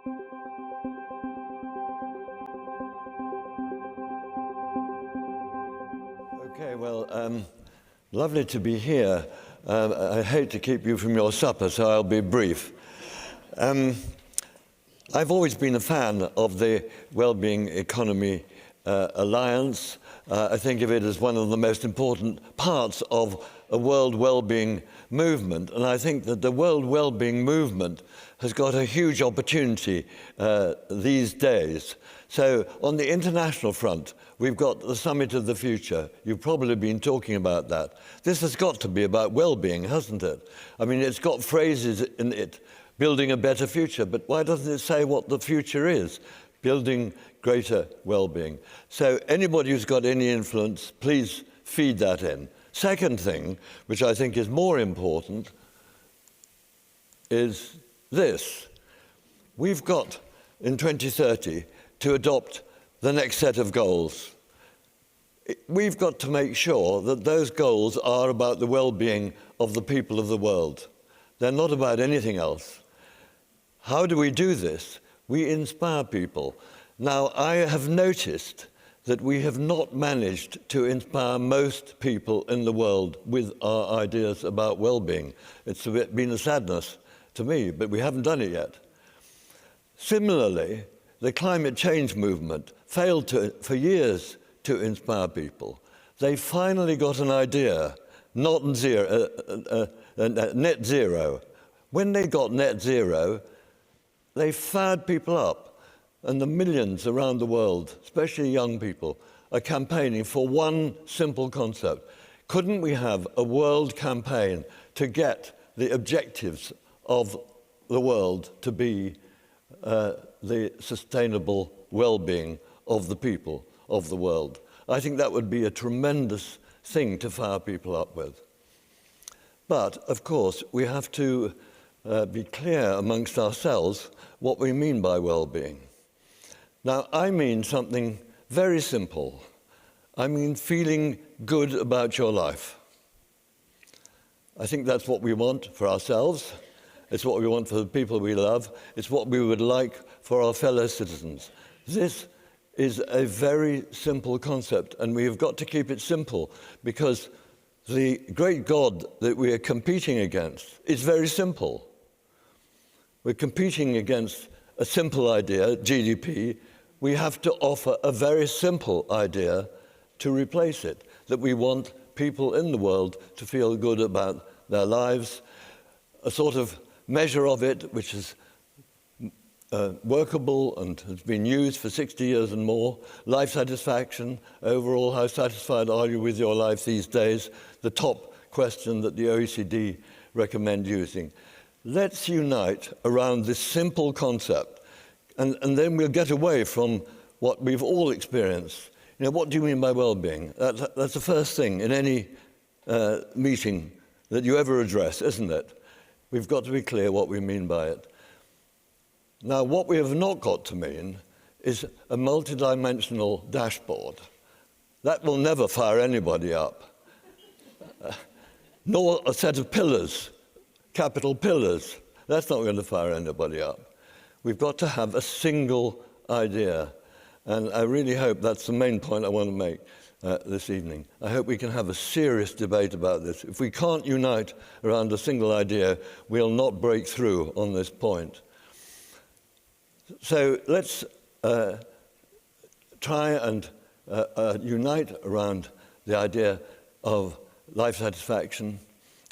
Okay, well, lovely to be here. I hate to keep you from your supper, so I'll be brief. I've always been a fan of the Wellbeing Economy Alliance. I think of it as one of the most important parts of a world well-being movement, and I think that the world well-being movement has got a huge opportunity these days. So on the international front, we've got the Summit of the Future. You've probably been talking about that. This has got to be about well-being, hasn't it? I mean, it's got phrases in it, building a better future, but why doesn't it say what the future is? Building greater well-being. So anybody who's got any influence, please feed that in. Second thing, which I think is more important, is this. We've got, in 2030, to adopt the next set of goals. We've got to make sure that those goals are about the well-being of the people of the world. They're not about anything else. How do we do this? We inspire people. Now, I have noticed that we have not managed to inspire most people in the world with our ideas about well-being. It's been a sadness to me, but we haven't done it yet. Similarly, the climate change movement failed for years to inspire people. They finally got an idea, net zero. When they got net zero, they fired people up, and the millions around the world, especially young people, are campaigning for one simple concept. Couldn't we have a world campaign to get the objectives of the world to be the sustainable well-being of the people of the world? I think that would be a tremendous thing to fire people up with. But, of course, we have to be clear amongst ourselves what we mean by well-being. Now, I mean something very simple. I mean feeling good about your life. I think that's what we want for ourselves. It's what we want for the people we love. It's what we would like for our fellow citizens. This is a very simple concept, and we have got to keep it simple, because the great God that we are competing against is very simple. We're competing against a simple idea, GDP. We have to offer a very simple idea to replace it, that we want people in the world to feel good about their lives, a sort of measure of it which is workable and has been used for 60 years and more. Life satisfaction, overall, how satisfied are you with your life these days? The top question that the OECD recommend using. Let's unite around this simple concept, and then we'll get away from what we've all experienced. You know, what do you mean by well-being? That's the first thing in any meeting that you ever address, isn't it? We've got to be clear what we mean by it. Now, what we have not got to mean is a multidimensional dashboard. That will never fire anybody up. Nor a set of pillars, capital pillars. That's not going to fire anybody up. We've got to have a single idea. And I really hope that's the main point I want to make this evening. I hope we can have a serious debate about this. If we can't unite around a single idea, we'll not break through on this point. So let's try and unite around the idea of life satisfaction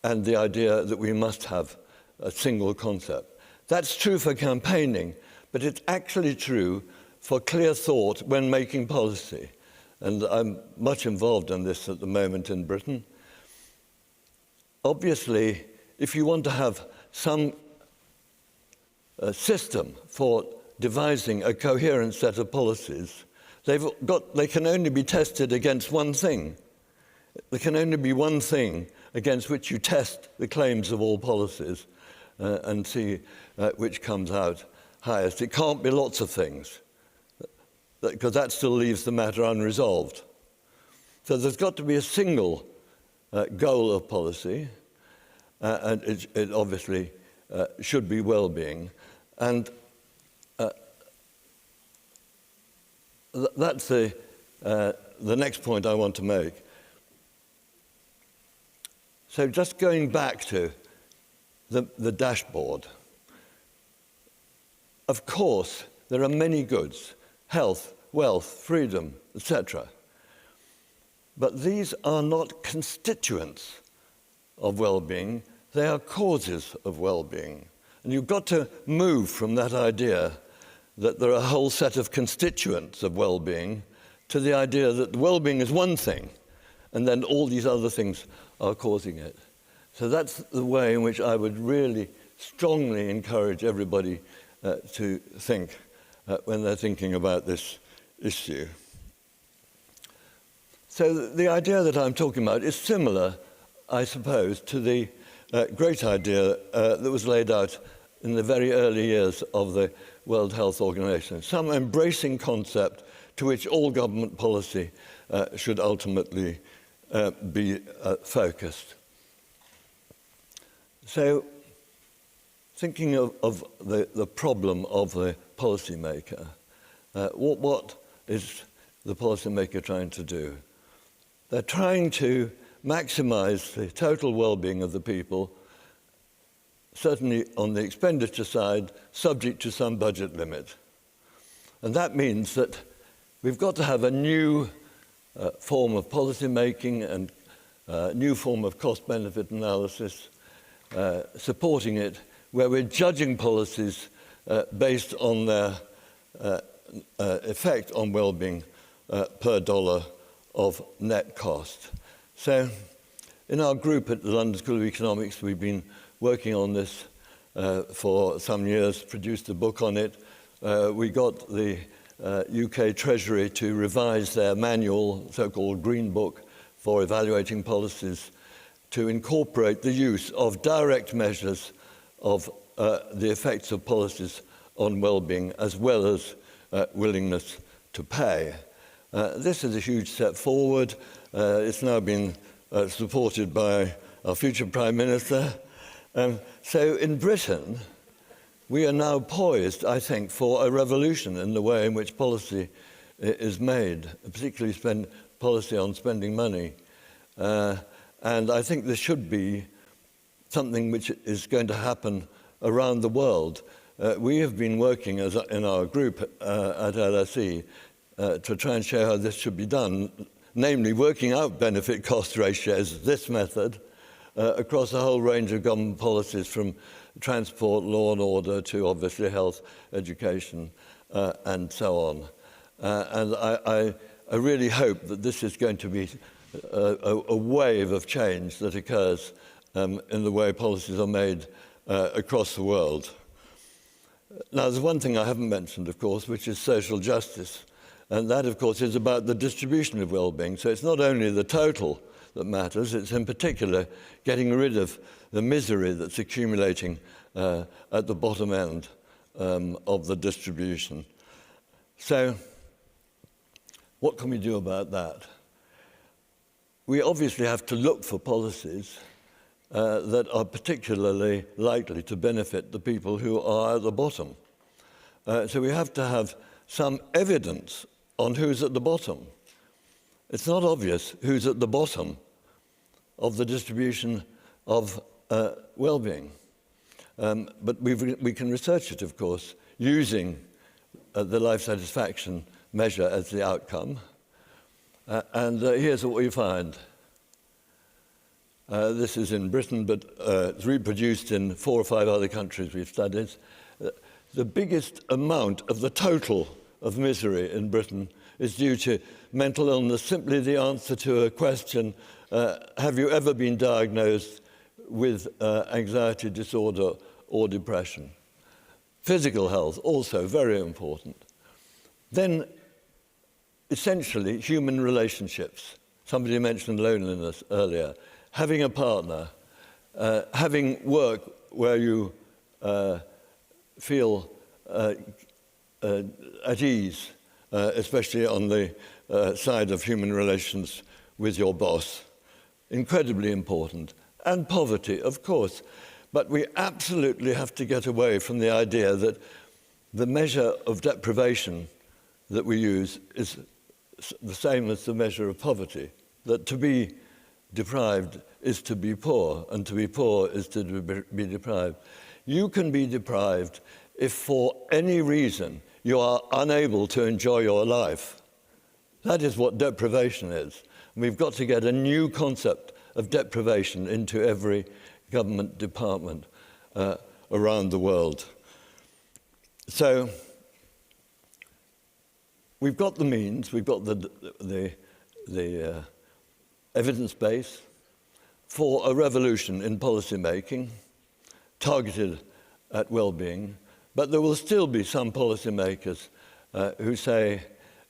and the idea that we must have a single concept. That's true for campaigning, but it's actually true for clear thought when making policy. And I'm much involved in this at the moment in Britain. Obviously, if you want to have some system for devising a coherent set of policies, they can only be tested against one thing. There can only be one thing against which you test the claims of all policies and see which comes out highest. It can't be lots of things, because that still leaves the matter unresolved. So there's got to be a single goal of policy, and it obviously should be well-being. And that's the next point I want to make. So just going back to the dashboard. Of course, there are many goods, health, wealth, freedom, etc. But these are not constituents of well-being, they are causes of well-being. And you've got to move from that idea that there are a whole set of constituents of well-being to the idea that well-being is one thing, and then all these other things are causing it. So that's the way in which I would really strongly encourage everybody to think when they're thinking about this issue. So the idea that I'm talking about is similar, I suppose, to the great idea that was laid out in the very early years of the World Health Organization, some embracing concept to which all government policy should ultimately be focused. So, thinking of the problem of the policymaker, what is the policymaker trying to do? They're trying to maximize the total well-being of the people, certainly on the expenditure side, subject to some budget limit. And that means that we've got to have a new form of policy making and a new form of cost-benefit analysis supporting it, where we're judging policies based on their effect on well-being per dollar of net cost. So in our group at the London School of Economics, we've been working on this for some years, produced a book on it. We got the UK Treasury to revise their manual, so-called Green Book, for evaluating policies to incorporate the use of direct measures of the effects of policies on well-being, as well as willingness to pay. This is a huge step forward. It's now been supported by our future Prime Minister. So in Britain, we are now poised, I think, for a revolution in the way in which policy is made, particularly policy on spending money. And I think this should be something which is going to happen around the world. We have been working in our group at LSE to try and show how this should be done, namely working out benefit-cost ratios, this method, across a whole range of government policies, from transport, law and order, to obviously health, education, and so on. And I really hope that this is going to be a wave of change that occurs in the way policies are made across the world. Now, there's one thing I haven't mentioned, of course, which is social justice. And that, of course, is about the distribution of well-being. So it's not only the total that matters, it's in particular getting rid of the misery that's accumulating at the bottom end of the distribution. So what can we do about that? We obviously have to look for policies that are particularly likely to benefit the people who are at the bottom. So we have to have some evidence on who's at the bottom. It's not obvious who's at the bottom of the distribution of well-being. But we can research it, of course, using the life satisfaction measure as the outcome. And here's what we find. This is in Britain, but it's reproduced in 4 or 5 other countries we've studied. The biggest amount of the total of misery in Britain is due to mental illness, simply the answer to a question, have you ever been diagnosed with anxiety disorder or depression? Physical health, also very important. Then, essentially, human relationships. Somebody mentioned loneliness earlier. Having a partner, having work where you feel at ease, especially on the side of human relations with your boss. Incredibly important. And poverty, of course. But we absolutely have to get away from the idea that the measure of deprivation that we use is the same as the measure of poverty, that to be deprived is to be poor, and to be poor is to be deprived. You can be deprived if for any reason you are unable to enjoy your life. That is what deprivation is. We've got to get a new concept of deprivation into every government department around the world. So we've got the means, we've got the evidence base for a revolution in policy making targeted at well-being, but there will still be some policymakers who say,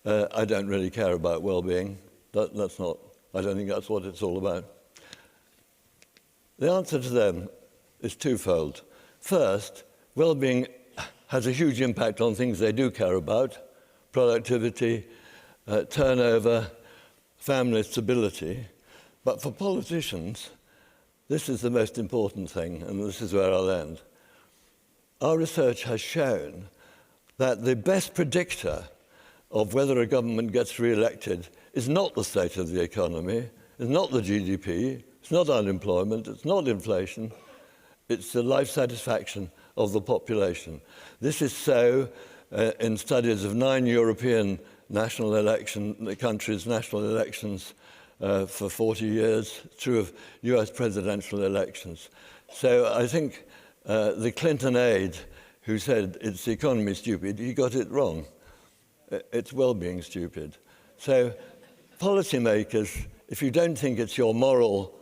I don't really care about well-being. That's not, I don't think that's what it's all about. The answer to them is twofold. First, well-being has a huge impact on things they do care about: productivity, turnover, family stability. But for politicians, this is the most important thing, and this is where I'll end. Our research has shown that the best predictor of whether a government gets re-elected is not the state of the economy, is not the GDP, it's not unemployment, it's not inflation, it's the life satisfaction of the population. This is so in studies of 9 European national countries' national elections for 40 years, true of US presidential elections. So I think the Clinton aide who said it's the economy stupid, he got it wrong. It's well-being stupid. So policymakers, if you don't think it's your moral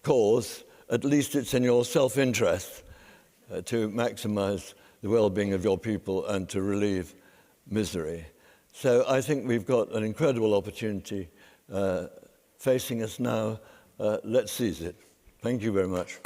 cause, at least it's in your self-interest to maximize the well-being of your people and to relieve misery. So I think we've got an incredible opportunity facing us now. Let's seize it. Thank you very much.